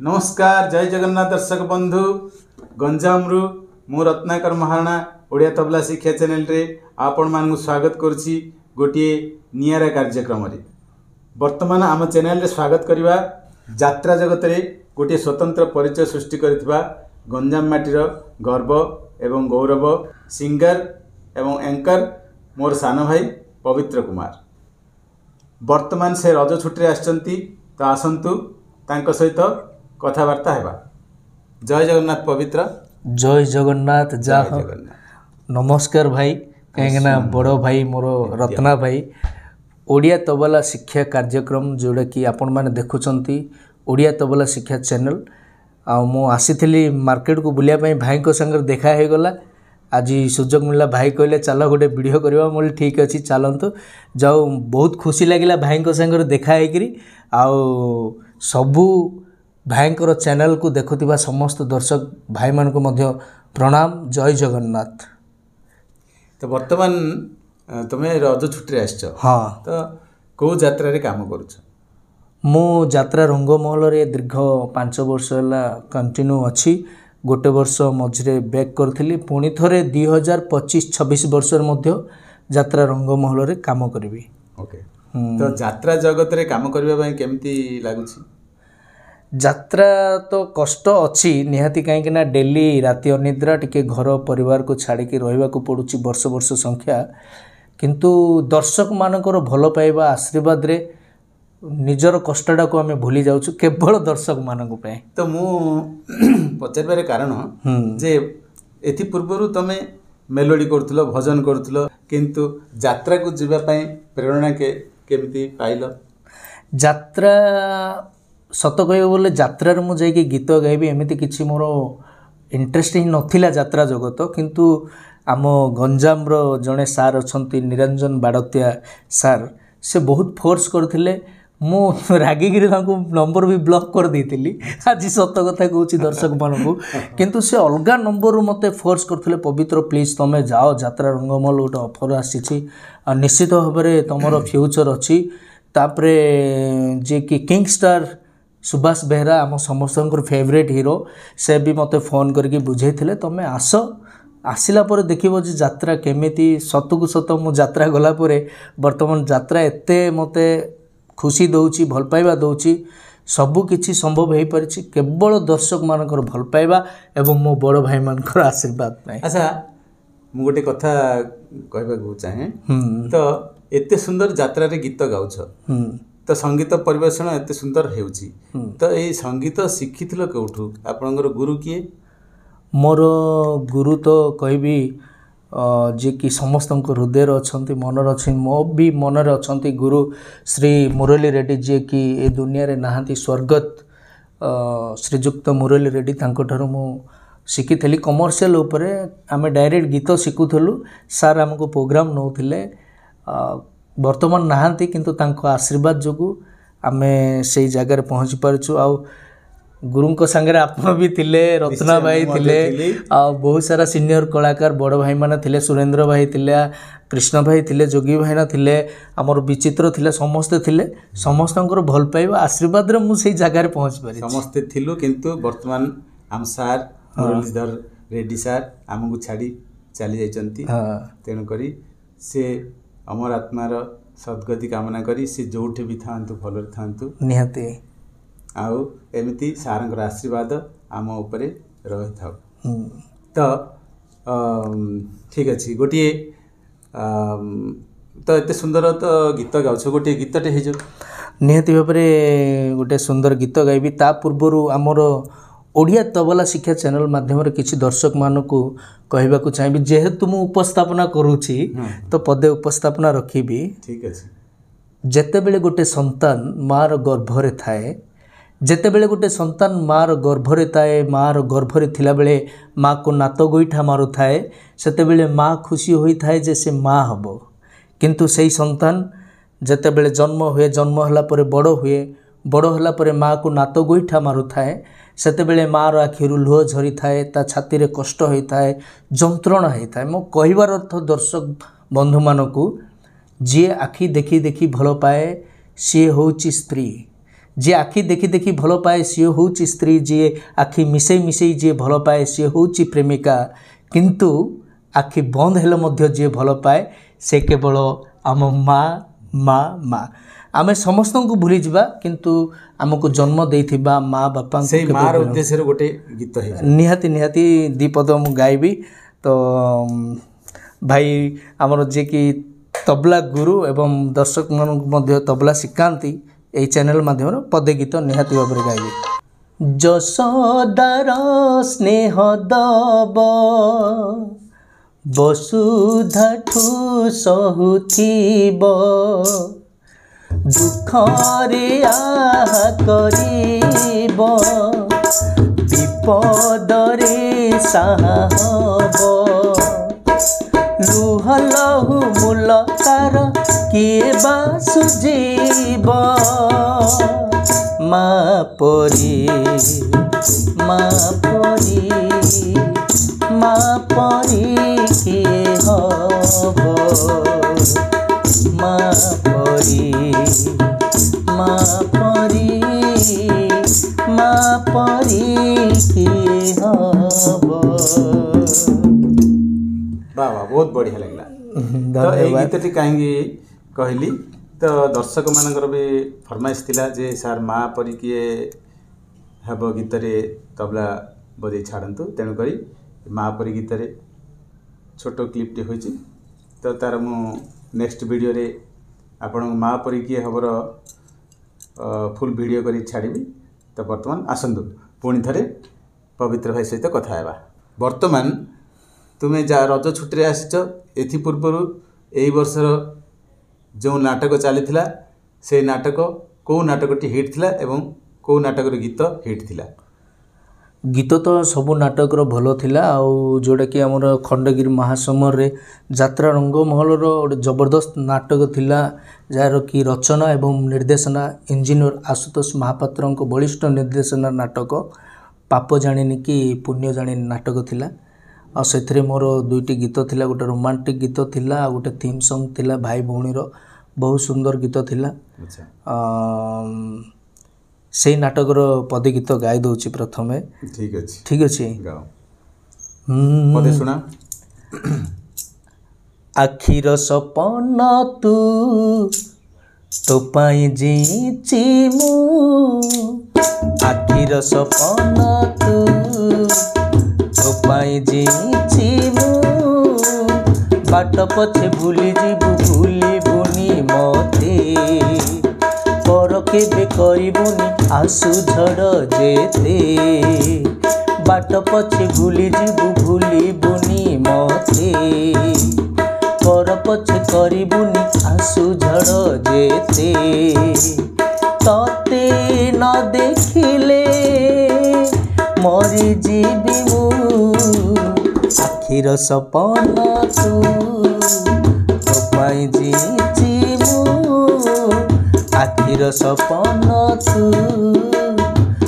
नमस्कार जय जगन्नाथ दर्शक बंधु गंजाम रु मु रत्नाकर महाराणा ओडिया तबला शिक्षा चैनल रे आपण मानू स्वागत करुछि गोटे नियारा कार्यक्रम रे। वर्तमान आम चैनल रे स्वागत करवा यात्रा जगत रे गोटे स्वतंत्र परिचय सृष्टि करथिबा गंजाम माटीर गर्व एवं गौरव सिंगर एवं एंकर मोर सान भाई पवित्र कुमार। वर्तमान से रज छुट्टी आछंती तो आसंतु तांको सहित कथबार्ता हेबा। जय जगन्नाथ पवित्र। जय जगन्नाथ। जा नमस्कार भाई कहीं बड़ भाई मोर रत्ना भाई ओडिया तबला शिक्षा कार्यक्रम जोड़ा कि आपण मैंने देखुंट ओडिया तबला शिक्षा चैनल मु आसी मार्केट को बुलाया भाई को संग देखा हो गला। आज सुजोग मिलला भाई कहले चलो गोटे वीडियो करवा मोल ठीक अच्छी चलतु जाओ। बहुत खुशी लगिला भाई को संग देखा होकरी सबू भाई चैनल को देखुवा समस्त दर्शक भाई मान को मध्य प्रणाम। जय जगन्नाथ। तो वर्तमान तुम्हें रज छुट्टी आस। हाँ तो कौ यात्रा रे काम करुछ? मु यात्रा रंगमहल रे दीर्घ 5 वर्ष है कंटिन्यू अच्छी। गोटे वर्ष मझे बैक करी पुणी थे 2025-26 वर्ष यात्रा रंगमहल रे काम करी। ओके। तो यात्रा जगत रे काम करबा केमती लागुछि? यात्रा तो कष्ट अच्छी निहाती कहीं ना डेली राति अनिद्रा टिके घर परिवार को छाड़ी रहा पड़ुछि वर्ष वर्ष संख्या। किंतु दर्शक मानकर भल पाइबा आशीर्वाद रे निजर कष्टटा को आम भूली जाऊँ केवल दर्शक मानक पे। तो मु पचार कारण जे एथि पूर्व तुम मेलोडी करुल भजन करुल किंतु यात्रा को जीवा प्रेरणा केमती पाइल? यात्रा सत कह बोले यात्रा मुझे गीत गाइबी एमती किसी मोर इंटरेस्ट ही नथिला यात्रा जगत। किंतु आम गंजाम जड़े सार अच्छा निरंजन बाड़तिया सार से बहुत फोर्स करथिले। मु रागिकी नंबर भी ब्लॉक कर देती आज सत कथा कहूँ दर्शक मानू। किंतु से अलग नंबर मते फोर्स करथिले पवित्र प्लीज तुम्हें जाओ यात्रा रंगमहल गोटे ऑफर आसी निश्चित भाव में तुमर फ्यूचर अच्छी। तापरे जे कि किंग स्टार सुभाष बेहरा आम समस्त फेवरेट हीरो से भी मते फोन करके बुझे तुम्हें आस आसला पर देखिबो जे यात्रा केमिति सतकु सत मु यात्रा गला परे वर्तमान यात्रा एते मते खुशी दउची भल पाइबा दउची सबु किछि संभव हो पारिछि केवल दर्शक मानकर भल पाइबा एवं मो बड़ भाई मानकर आशीर्वाद पाए। अच्छा मु गोटे कथा कहबा को चाहे तो एते सुंदर यात्रा रे गीत गाउछ तो संगीत परिवेषण एते सुंदर हेउची तो ए संगीत शिखिथिलो केउठु? आपनकर गुरु किए? मोर गुरु तो कहबी जे कि समस्त हृदय अच्छा मनर अच्छे मो भी मनर अच्छा गुरु श्री मुरली रेड्डी जे कि ए दुनिया रे नहांती स्वर्गत श्रीजुक्त मुरली रेड्डी तांको मु शिखी कमर्शियल उपरे आमे डायरेक्ट गीत शिखुलु। सार आमको प्रोग्राम नौथिले वर्तमान नहांती किंतु तांको आशीर्वाद जोगु आमे से जगह पहुँची पारछु। आ गुरु को संगे आपण भी थिले रत्ना भाई थिले आ बहुत सारा सीनियर कलाकार बड़ भाई माने थिले सुरेंद्र भाई थिले कृष्ण भाई थिले जोगी भाई ना थिले आमर विचित्र थिले समस्ते थिले समस्तंकर भल पाइबा आशीर्वाद रे मु सेई जगह रे पहुँच पारि समस्ते थिलु। किंतु वर्तमान आम सार मुरलीधर रेड्डी सार आमको छाड़ी चली जाइचंती तेणु करी से अमर आत्मार सद्गति कामना करी से जोठे भी थांतु भलरे थांतु निहाती आउ एमती सारंकर आशीर्वाद आम उपरे रही था। तो ठीक अच्छे गोटे तो एते सुंदर तो गीत गाउछ गोटे गीतटे हे जो निहाती भाव में गोटे सुंदर गीत गाइबी। ता पूर्वर आमर ओडिया तबला शिक्षा चैनल माध्यम किसी दर्शक मानक कहवाक चाहिए जेहेतु मु उपस्थापना करुछि तो पदे उपस्थापना रखिबी। ठीक अच्छे। जेतेबेले गोटे संतान मार गर्भरे थाए जेतेबेले गोटे संतान मार गर्भरे थाए मार गर्भरे थिला बेले माँ को नात गोईठा मारू थाए सेतेबेले माँ खुशी होई थाए जे से माँ हबो। किंतु सेई संतान जेतेबेले जन्म हुए जन्म हला परे बड़ हला परे माँ को नात गोईठा मारू थाए सेतेबेले मार आखिरु लुह झरी थाए ता छाती रे कष्ट होता है जंत्रणा होता है। मो कहबार अर्थ दर्शक बंधु मानकू जी आखि देखी देखी भल पाए सी होउची स्त्री जी आखि देखी देखी भल पाए सी हूँ स्त्री जी आखि मिसई मिसई जी भल पाए सी हूँ प्रेमिका किंतु आखि बंद हेले मध्य जी भल पाए से केवल आम माँ माँ माँ आमे समस्त को भूली जावा किंतु आमको जन्म देइथिबा माँ बापा से मार उद्देश्य रे गोटे गीत है निहाती निहाती दीपद मु गाइबी तो भाई आमर जे कि तबला गुरु एवं दर्शक मान मध्य तबला शिखाती यही चैनल माध्यम पदे गीत निहाती भाव में गाइबी जशोदार स्नेह दब वसुधाठू सहुथिब दुखरे आहा करिब विपदरे साहा हब लुह लहु मुलकार किए बा सुजीब माँ परी किए हब माँ परी किए हब वाह वाह बहुत बढ़िया लगला तो ये गीतटी कहीं कहली तो दर्शक मानकर भी फरमाइश थिला जे सार माँ परी किए हेब गीत रे तबला बजे छाड़तु तेणुक माँ परी गीत रे छोट क्लिपटी होइछि तो तार मु नेक्स्ट वीडियो रे आपण माँ परी किए हबर फुल वीडियो करी छाड़बी तो वर्तमान आसंतु पुणी थरे पवित्र भाई सहित कथा हेबा वर्तमान तुम्हें जा रज छुट्टी आसीच एथि पूर्वर यही वर्षर जो नाटक चली से नाटक कौ नाटकटी हिट थिला एवं कौ नाटकर गीत हिट थिला गीत तो सबू नाटक भल थिला आउ जोटा कि आमर खंडगिरी महासमर रे यात्रा रंगमहल गोटे जबरदस्त नाटक थिला जार कि रचना एवं निर्देशना इंजीनियर आशुतोष महापात्र बलिष्ठ निर्देशना नाटक पाप जानिनी कि पुण्य जानिनी नाटक थिला और से मोर दुईटी गीत थिला गोटे रोमांटिक गीत थिला गोटे थीम सॉन्ग थिला भाई भौणी बहुत सुंदर गीत थिला से नाटकर पदे गीत गाई दौची प्रथमे ठीक अच्छे पदे सुना आखिर सपन तू तो पाई जीची मु आखिर सपन तू तो पाई जीची मु बाट पछे भूली जीबु भूलिबुनी मते पर केबे करिबुनी आसु झड़ जेते बाट पछे भूली जीबु भूलिबुनी मते पर पछे करिबुनी आसु झड़ जेते तते न देखिले मरी जीबी मु आखिर सपन तू तो पाई जीची मु आखिर सपन तू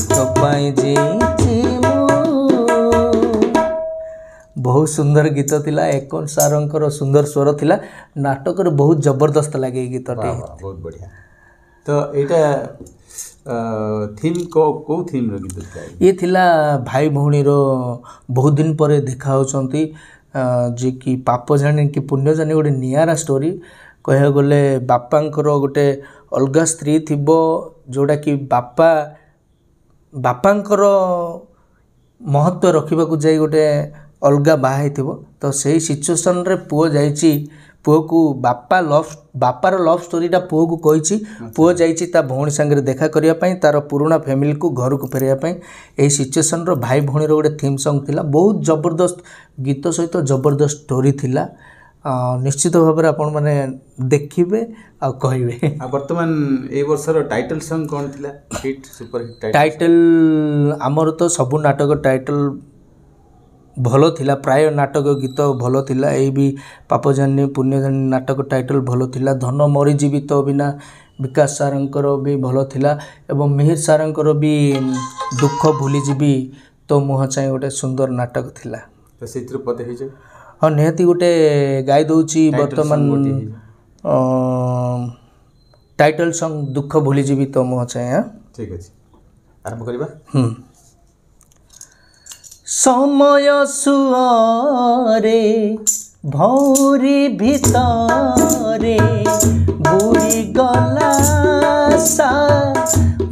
तो पाई जीची मु बहुत सुंदर गीत थिला एकन सारंकर सुंदर स्वर थिला नाटक रे बहुत जबरदस्त लागे गीतटे बहुत बढ़िया तो एटा थीम को थीम रो गीत था ये थिला भाई भौणी रो बहुत दिन पर देखा होचंती जे कि पाप जाने कि पुण्य जाने गोटे नियारा स्टोरी कह गले बापांकर गोटे अलगा स्त्री थिबो जोड़ा कि बापांकर महत्व रखा जाई गोटे अलगा बाहा थिबो तो सही सिचुएशन रे पुओ जाइची पुओ को बापार लव स्टोरीटा पुओ को कही पुओ जाइची ता भौणी संगे देखा करिया पई तार पुराना फैमिली को घर को फेरिया पई एही सिचुएशन रो भाई भौणी रो गोटे थीम सॉन्ग थिला बहुत जबरदस्त गीत सहित जबरदस्त स्टोरी थिला निश्चित भाव में आपण माने देखिबे आ कहिबे वर्तमान ए वर्षर टाइटल सॉन्ग कोन थिला हिट सुपर हिट टाइटल हमर तो सब नाटक टाइटल भलो थिला प्राय नाटक गीत भलो थिला एई भी पापजानी पुण्यजानी नाटक टाइटल भलो थिला धन मरीजीवी तो बिना विकास सारंकर भी भलो थिला एवं मिहिर सारंकर भी दुख भूलीजीवी तो मुह चाहे गोटे सुंदर नाटक थिला तो सेतिर पदे हे जे हाँ निहाती गोटे गाई दौची वर्तमान टाइटल सॉन्ग दुख भूलीजीवी तो मुह चाहे ঠিক ଅଛି ଆରମ୍ଭ କରିବା। ସମୟ ସୁଅରେ ଭଉଁରୀ ଭିତରେ ବୁଡ଼ିଗଲା ସା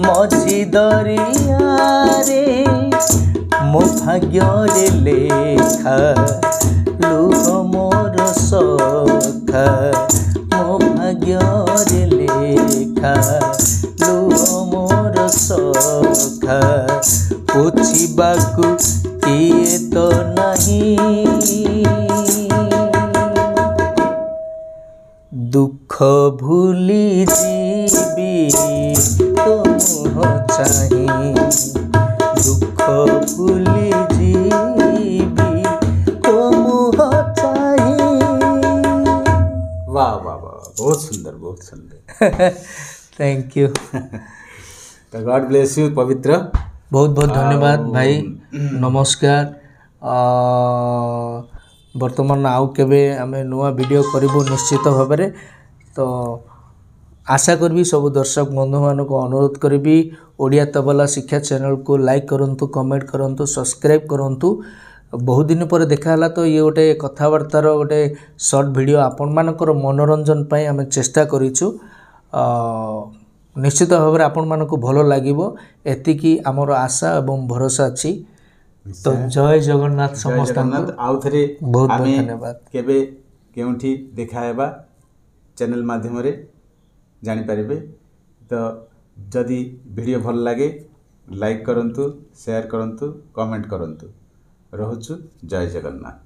ମଝି ଦରିଆରେ ମୋ ଭାଗ୍ୟରେ ଲେଖା ଲୁହ ମୋର ସଖା ମୋ ଭାଗ୍ୟରେ ଲେଖା ଲୁହ ମୋର ସଖା ପୋଛିବାକୁ କିଏ ତ ନାହିଁ ଦୁଃଖ ଭୁଲି ଯିବି ତୋ ମୁହଁ ଚାହିଁ ଦୁଃଖ ଭୁଲି ଯିବି ତୋ ମୁହଁ ଚାହିଁ। वाह वाह वाह बहुत सुंदर थैंक यू। तो गॉड ब्लेस यू पवित्र। बहुत बहुत धन्यवाद भाई नमस्कार। बर्तमान आउ केबे आमे नुआ वीडियो करिबो निश्चित भाबरे। तो आशा करबी सब दर्शक बंधु मान को अनुरोध करबी ओडिया तबला शिक्षा चैनल को लाइक करंतु कमेंट करंतु सब्सक्राइब करंतु। बहुत दिन पर देखाला तो ये गोटे कथबार्तार गोटे सर्ट वीडियो आपण मानकर मनोरंजन पाई आमे चेष्टा करिछु। निश्चित भाव में आपण मानक भल लगिबो एतिकी आमर आशा एवं भरोसा अछि। तो जय जगन्नाथ समस्त आउ थरे बहुत बहुत धन्यवाद। केबे केउठी देखाएबा चैनल माध्यम रे जानि परिबे। तो जदि वीडियो भल लागे लाइक करंतु शेयर करंतु कमेंट करंतु। रहुछु जय जगन्नाथ।